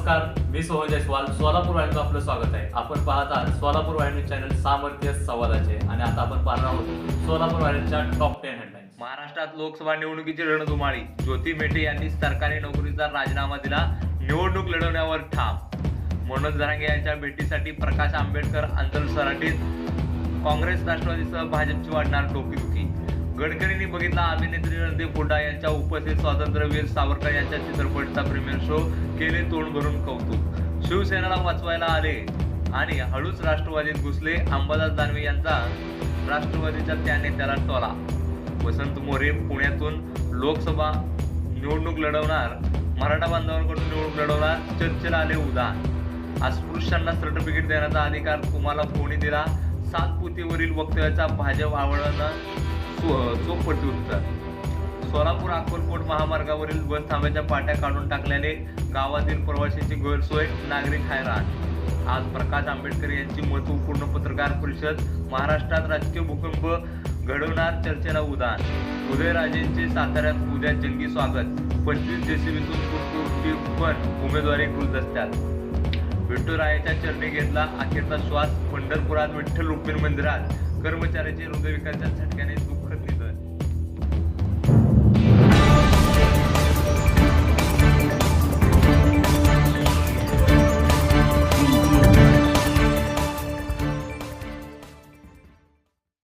नमस्कार, मी सोहन जयस्वाल. सोलापूर वाहिनीचं आपलं स्वागत आहे. आपण पाहत आहात सोलापूर वाहिनी चॅनल सामर्थ्य संवादाचे आणि आता आपण पाहणार आहोत सोलापूर वाहिनीच्या टॉप 10 हेडलाईन्स. महाराष्ट्रात लोकसभा निवडणुकीची रणधुमाळी. ज्योती मेटे यांनी सरकारी नोकरीचा राजीनामा दिला. निवडणूक लढवण्यावर ठाम. मनोज जरांगे यांच्या भेटीसाठी प्रकाश आंबेडकर अंतरसराटीत. काँग्रेस राष्ट्रवादीसह भाजपची वाढणार डोकेदुखी. गडकरींनी बघितला अभिनेत्री रणदीप हुड्डा यांच्या उपस्थित स्वातंत्र्यवीर सावरकर यांच्या चित्रपटाचा प्रीमियर शो. केले तोंड भरून कौतुक. शिवसेनेला वाचवायला आले आणि हळूच राष्ट्रवादीत घुसले. अंबादास दानवे यांचा राष्ट्रवादीच्या त्या नेत्याला टोला. वसंत मोरे पुण्यातून लोकसभा निवडणूक लढवणार. मराठा बांधवांकडून निवडणूक लढवणार. चर्चेला आले उदाहरण. अस्पृश्यांना सर्टिफिकेट देण्याचा अधिकार तुम्हाला कोणी दिला? सातपुतेवरील वक्तव्याचा भाजप आवडणं चोख प्रत्युत्तर. सोलापूर अक्कलकोट महामार्गावरील बस थांब्याच्या पाट्या काढून टाकल्याने गावातील प्रवाशांची गैरसोय. नागरिक हैराण. आज प्रकाश आंबेडकर यांची महत्त्वपूर्ण पत्रकार परिषद. महाराष्ट्रात राजकीय भूकंप घडवणार. चर्चेला उदाहरण. उदयराजेंचे साताऱ्यात उद्या जंगी स्वागत. 25 जेसीबीतून पुटपुटी पण उमेदवारी गुलदस्त्यात. विठुरायाच्या चरणी घेतला अखेरचा श्वास. पंढरपुरात विठ्ठल रुक्मिणी मंदिरात कर्मचाऱ्याचे हृदयविकाराच्या झटक्याने